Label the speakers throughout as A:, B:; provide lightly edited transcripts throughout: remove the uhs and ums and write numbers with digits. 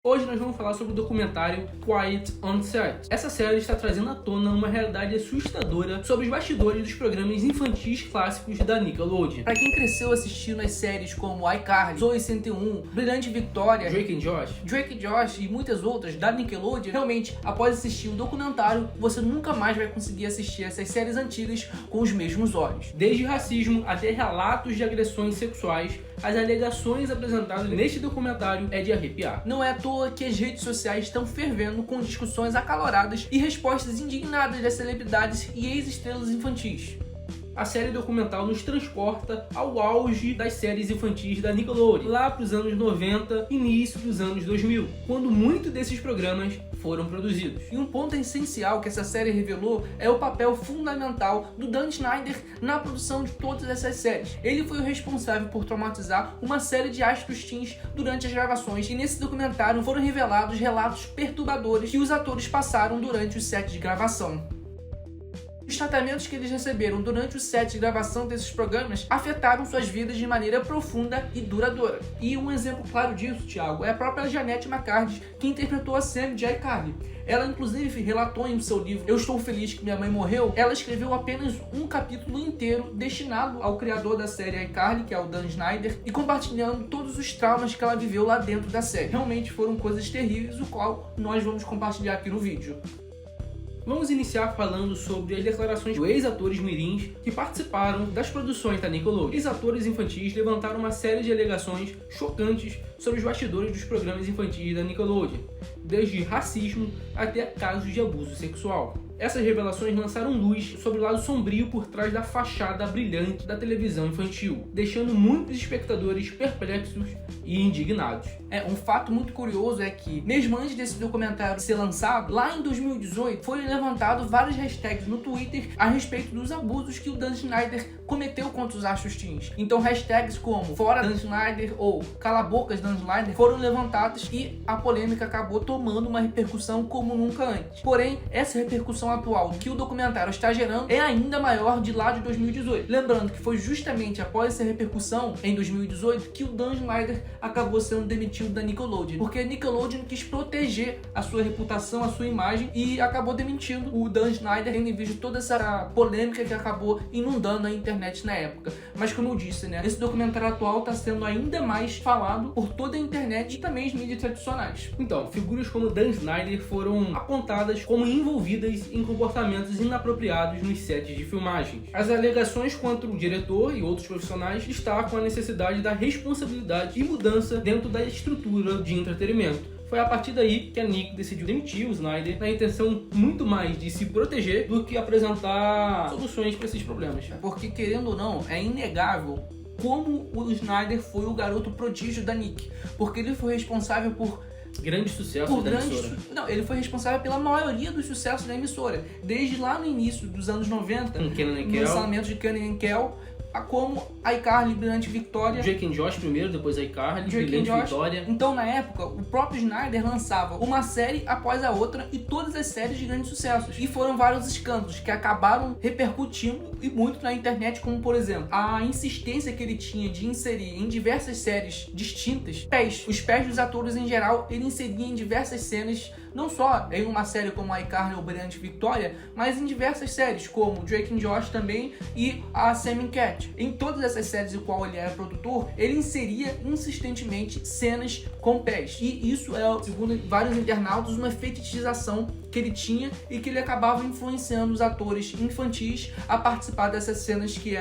A: Hoje nós vamos falar sobre o documentário Quiet on Set. Essa série está trazendo à tona uma realidade assustadora sobre os bastidores dos programas infantis clássicos da Nickelodeon.
B: Pra quem cresceu assistindo as séries como iCarly, Zoey 101, Brilhante Victoria,
A: Drake and Josh
B: e muitas outras da Nickelodeon, realmente, após assistir o documentário, você nunca mais vai conseguir assistir essas séries antigas com os mesmos olhos.
A: Desde racismo até relatos de agressões sexuais, as alegações apresentadas neste documentário é de arrepiar.
B: Não é à toa que as redes sociais estão fervendo com discussões acaloradas e respostas indignadas das celebridades e ex-estrelas infantis.
A: A série documental nos transporta ao auge das séries infantis da Nickelodeon, lá para os anos 90, início dos anos 2000, quando muitos desses programas foram produzidos.
B: E um ponto essencial que essa série revelou é o papel fundamental do Dan Schneider na produção de todas essas séries. Ele foi o responsável por traumatizar uma série de astros teens durante as gravações, e nesse documentário foram revelados relatos perturbadores que os atores passaram durante o set de gravação. Os tratamentos que eles receberam durante o set de gravação desses programas afetaram suas vidas de maneira profunda e duradoura. E um exemplo claro disso, Thiago, é a própria Jennette McCurdy, que interpretou a Sam de iCarly. Ela, inclusive, relatou em seu livro Eu Estou Feliz que Minha Mãe Morreu. Ela escreveu apenas um capítulo inteiro destinado ao criador da série iCarly, que é o Dan Schneider, e compartilhando todos os traumas que ela viveu lá dentro da série. Realmente foram coisas terríveis, o qual nós vamos compartilhar aqui no vídeo.
A: Vamos iniciar falando sobre as declarações dos ex-atores mirins que participaram das produções da Nickelodeon. Ex-atores infantis levantaram uma série de alegações chocantes sobre os bastidores dos programas infantis da Nickelodeon, desde racismo até casos de abuso sexual. Essas revelações lançaram luz sobre o lado sombrio por trás da fachada brilhante da televisão infantil, deixando muitos espectadores perplexos e indignados.
B: Um fato muito curioso é que, mesmo antes desse documentário ser lançado, lá em 2018, foram levantados várias hashtags no Twitter a respeito dos abusos que o Dan Schneider cometeu contra os astros teens. Então hashtags como Fora Dan Schneider ou Cala Bocas Dan Schneider foram levantadas e a polêmica acabou tomando uma repercussão como nunca antes. Porém, essa repercussão atual que o documentário está gerando é ainda maior de lá de 2018. Lembrando que foi justamente após essa repercussão, em 2018, que o Dan Schneider acabou sendo demitido da Nickelodeon, porque a Nickelodeon quis proteger a sua reputação, a sua imagem, e acabou demitindo o Dan Schneider, tendo em vista toda essa polêmica que acabou inundando a internet na época. Mas como eu disse, esse documentário atual está sendo ainda mais falado por toda a internet e também as mídias tradicionais.
A: Então, figuras como Dan Schneider foram apontadas como envolvidas em comportamentos inapropriados nos sets de filmagens. As alegações contra o diretor e outros profissionais destacam a necessidade da responsabilidade e mudança dentro da estrutura de entretenimento. Foi a partir daí que a Nick decidiu demitir o Schneider, na intenção muito mais de se proteger do que apresentar soluções para esses problemas.
B: Porque, querendo ou não, é inegável como o Schneider foi o garoto prodígio da Nick, porque ele foi responsável por
A: grande sucesso da emissora.
B: Ele foi responsável pela maioria dos sucessos da emissora, desde lá no início dos anos 90,
A: com Kenan e
B: no
A: Kel,
B: lançamento de Kenan e Kel, como iCarly, Brilhante Victoria,
A: Drake and Josh primeiro, depois iCarly, Brilhante Victoria.
B: Então, na época, o próprio Schneider lançava uma série após a outra e todas as séries de grandes sucessos. E foram vários escândalos que acabaram repercutindo e muito na internet, como por exemplo, a insistência que ele tinha de inserir em diversas séries distintas os pés dos atores em geral. Ele inseria em diversas cenas, não só em uma série como iCarly ou Brilhante Victoria, mas em diversas séries como Drake and Josh também e a Sam and Cat. Em todas essas séries em qual ele era produtor, ele inseria insistentemente cenas com pés. E isso é, segundo vários internautas, uma fetichização que ele tinha e que ele acabava influenciando os atores infantis a participar dessas cenas que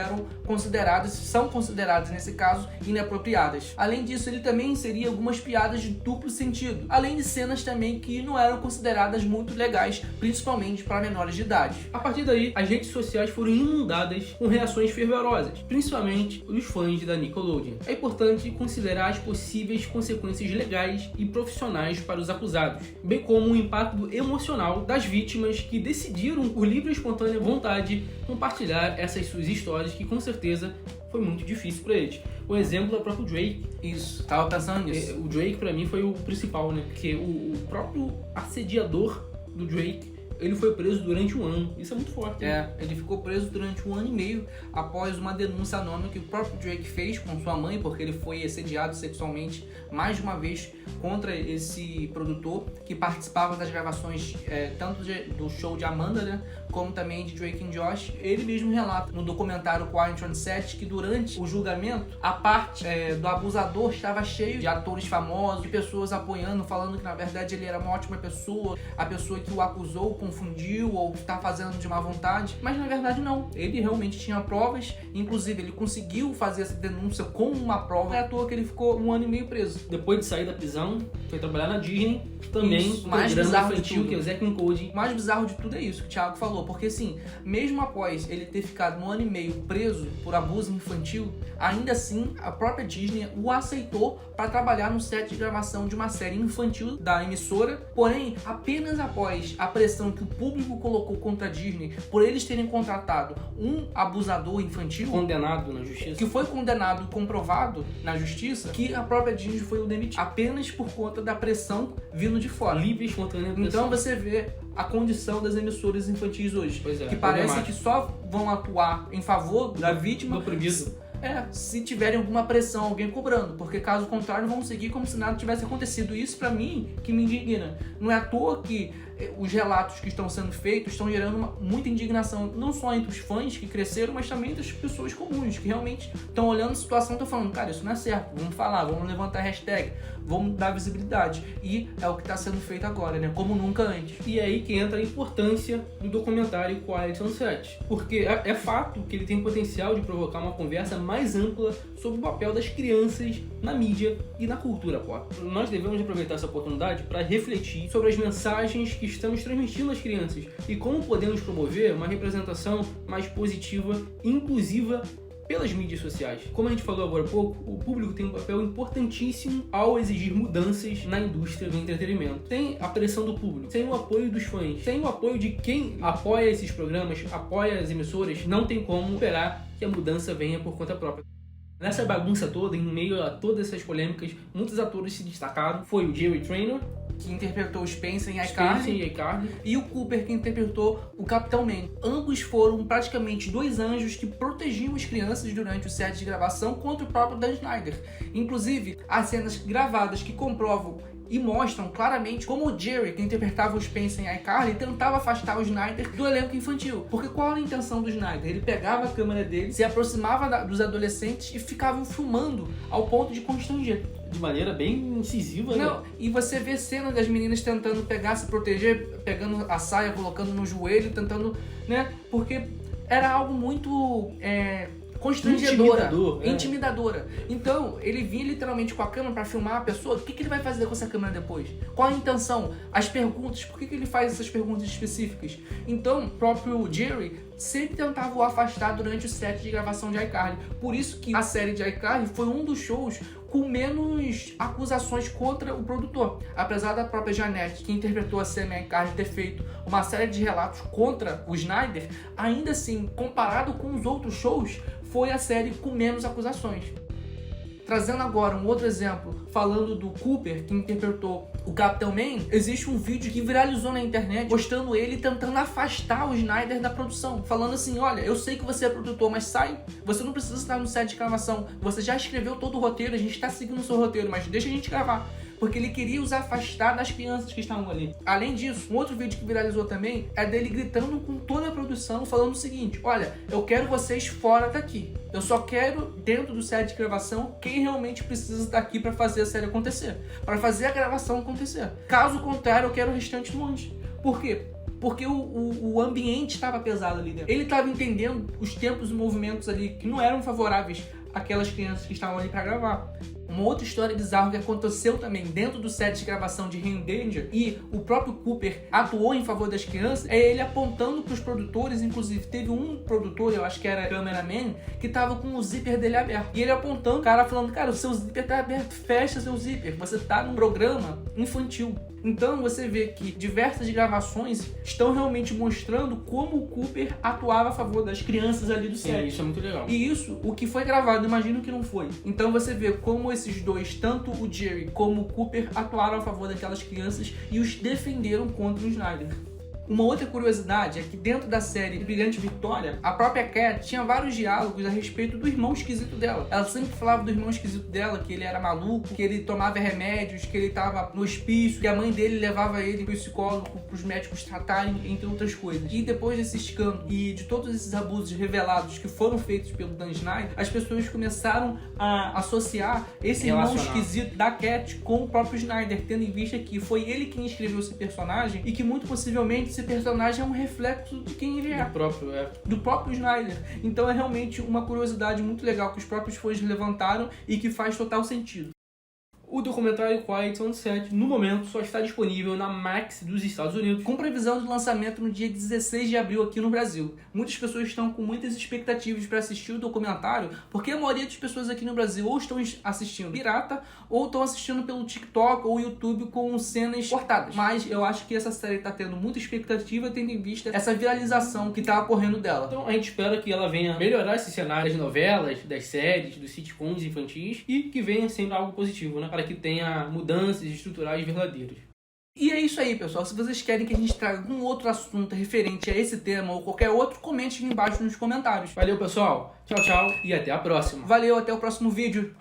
B: são consideradas nesse caso, inapropriadas. Além disso, ele também inseria algumas piadas de duplo sentido, além de cenas também que não eram consideradas muito legais, principalmente para menores de idade.
A: A partir daí, as redes sociais foram inundadas com reações fervorosas, principalmente os fãs da Nickelodeon. É importante considerar as possíveis consequências legais e profissionais para os acusados, bem como o impacto emocional das vítimas que decidiram, por livre e espontânea vontade, compartilhar essas suas histórias, que com certeza foi muito difícil para eles. O exemplo é o próprio Drake.
B: Isso, tava pensando nisso.
A: O Drake, para mim, foi o principal, porque o próprio assediador do Drake ele foi preso durante 1 ano. Isso é muito forte.
B: Ele ficou preso durante 1 ano e meio após uma denúncia anônima que o próprio Drake fez com sua mãe, porque ele foi assediado sexualmente mais de uma vez contra esse produtor que participava das gravações tanto do show de Amanda, né, como também de Drake and Josh. Ele mesmo relata no documentário Quiet on Set que durante o julgamento a parte do abusador estava cheio de atores famosos, de pessoas apoiando, falando que na verdade ele era uma ótima pessoa, a pessoa que o acusou confundiu ou está fazendo de má vontade, mas na verdade não. Ele realmente tinha provas, inclusive ele conseguiu fazer essa denúncia com uma prova. É à toa que ele ficou 1 ano e meio preso.
A: Depois de sair da prisão, foi trabalhar na Disney, também
B: Isso, mais bizarro
A: infantil, que é o Zack and Cody.
B: O mais bizarro de tudo é isso que o Thiago falou, porque assim, mesmo após ele ter ficado 1 ano e meio preso por abuso infantil, ainda assim a própria Disney o aceitou para trabalhar no set de gravação de uma série infantil da emissora, porém apenas após a pressão que o público colocou contra a Disney por eles terem contratado um abusador infantil
A: Condenado na justiça.
B: que foi condenado e comprovado na justiça, que a própria Disney foi o demitir, apenas por conta da pressão vindo de fora.
A: Livre e espontânea pressão.
B: Então você vê a condição das emissoras infantis hoje,
A: Pois é,
B: que parece
A: problemático.
B: que só vão atuar em favor da vítima
A: Do oprimido.
B: se tiverem alguma pressão, alguém cobrando, porque caso contrário vão seguir como se nada tivesse acontecido. Isso pra mim que me indigna. Não é à toa que os relatos que estão sendo feitos estão gerando muita indignação, não só entre os fãs que cresceram, mas também das pessoas comuns, que realmente estão olhando a situação e estão falando, cara, isso não é certo, vamos falar, vamos levantar a hashtag, vamos dar visibilidade. E é o que está sendo feito agora, né? Como nunca antes.
A: E é aí que entra a importância do documentário Quiet on Set. Porque é fato que ele tem potencial de provocar uma conversa mais ampla sobre o papel das crianças na mídia e na cultura pop. Nós devemos aproveitar essa oportunidade para refletir sobre as mensagens que estamos transmitindo às crianças e como podemos promover uma representação mais positiva e inclusiva pelas mídias sociais. Como a gente falou agora há pouco, o público tem um papel importantíssimo ao exigir mudanças na indústria do entretenimento. Sem a pressão do público, sem o apoio dos fãs, sem o apoio de quem apoia esses programas, apoia as emissoras, não tem como esperar que a mudança venha por conta própria. Nessa bagunça toda, em meio a todas essas polêmicas, muitos atores se destacaram. Foi o Jerry Trainor,
B: que interpretou o Spencer em
A: Spencer
B: iCarly,
A: e iCarly,
B: e o Cooper, que interpretou o Capitão Man. Ambos foram praticamente 2 anjos que protegiam as crianças durante o set de gravação contra o próprio Dan Snyder. Inclusive, há cenas gravadas que comprovam e mostram claramente como o Jerry, que interpretava o Spencer em iCarly, tentava afastar o Snyder do elenco infantil. Porque qual era a intenção do Snyder? Ele pegava a câmera dele, se aproximava dos adolescentes e ficavam filmando ao ponto de constranger.
A: de maneira bem incisiva, né?
B: Não, e você vê cena das meninas tentando pegar, se proteger, pegando a saia, colocando no joelho, tentando, né? Porque era algo muito constrangedora, intimidadora. Então, ele vinha literalmente com a câmera pra filmar a pessoa. O que ele vai fazer com essa câmera depois? Qual a intenção? As perguntas, por que ele faz essas perguntas específicas? Então, o próprio Jerry sempre tentava o afastar durante o set de gravação de iCarly. Por isso que a série de iCarly foi um dos shows com menos acusações contra o produtor. Apesar da própria Jeanette, que interpretou a Sam em iCarly, ter feito uma série de relatos contra o Snyder, ainda assim, comparado com os outros shows, foi a série com menos acusações. Trazendo agora um outro exemplo, falando do Cooper, que interpretou o Capitão Man, existe um vídeo que viralizou na internet mostrando ele tentando afastar o Snyder da produção, falando assim, olha, eu sei que você é produtor, mas sai, você não precisa estar no set de gravação, você já escreveu todo o roteiro, a gente está seguindo o seu roteiro, mas deixa a gente gravar. Porque ele queria os afastar das crianças que estavam ali. Além disso, um outro vídeo que viralizou também é dele gritando com toda a produção, falando o seguinte, olha, eu quero vocês fora daqui. Eu só quero, dentro do set de gravação, quem realmente precisa estar aqui para fazer a série acontecer. Para fazer a gravação acontecer. Caso contrário, eu quero o restante longe. Por quê? Porque o ambiente estava pesado ali dentro. Ele estava entendendo os tempos e movimentos ali que não eram favoráveis àquelas crianças que estavam ali para gravar. Uma outra história bizarra que aconteceu também dentro do set de gravação de Rain Danger, e o próprio Cooper atuou em favor das crianças, é ele apontando para os produtores. Inclusive teve um produtor, eu acho que era cameraman, que tava com o zíper dele aberto, e ele apontando, o cara falando, cara, o seu zíper tá aberto, fecha seu zíper, você tá num programa infantil. Então você vê que diversas gravações estão realmente mostrando como o Cooper atuava a favor das crianças ali do set.
A: Sim, isso é muito legal.
B: E isso, o que foi gravado, imagino que não foi. Então você vê como esses dois, tanto o Jerry como o Cooper, atuaram a favor daquelas crianças e os defenderam contra o Snyder. Uma outra curiosidade é que dentro da série Brilhante Vitória, a própria Cat tinha vários diálogos a respeito do irmão esquisito dela. Ela sempre falava do irmão esquisito dela, que ele era maluco, que ele tomava remédios, que ele tava no hospício, que a mãe dele levava ele pro psicólogo, pros médicos tratarem, entre outras coisas. E depois desse escândalo e de todos esses abusos revelados que foram feitos pelo Dan Schneider, as pessoas começaram a associar esse irmão esquisito da Cat com o próprio Schneider, tendo em vista que foi ele quem escreveu esse personagem e que muito possivelmente esse personagem é um reflexo de quem ele é. Do próprio Schneider. Então é realmente uma curiosidade muito legal que os próprios fãs levantaram e que faz total sentido.
A: O documentário Quiet on Set, no momento, só está disponível na Max dos Estados Unidos,
B: com previsão de lançamento no dia 16 de abril aqui no Brasil. Muitas pessoas estão com muitas expectativas para assistir o documentário, porque a maioria das pessoas aqui no Brasil ou estão assistindo pirata, ou estão assistindo pelo TikTok ou YouTube com cenas cortadas. Mas eu acho que essa série está tendo muita expectativa, tendo em vista essa viralização que está ocorrendo dela.
A: Então a gente espera que ela venha melhorar esse cenário das novelas, das séries, dos sitcoms infantis e que venha sendo algo positivo, né? Para que tenha mudanças estruturais verdadeiras.
B: E é isso aí, pessoal. Se vocês querem que a gente traga algum outro assunto referente a esse tema ou qualquer outro, comente aqui embaixo nos comentários.
A: Valeu, pessoal. Tchau, tchau e até a próxima.
B: Valeu, até o próximo vídeo.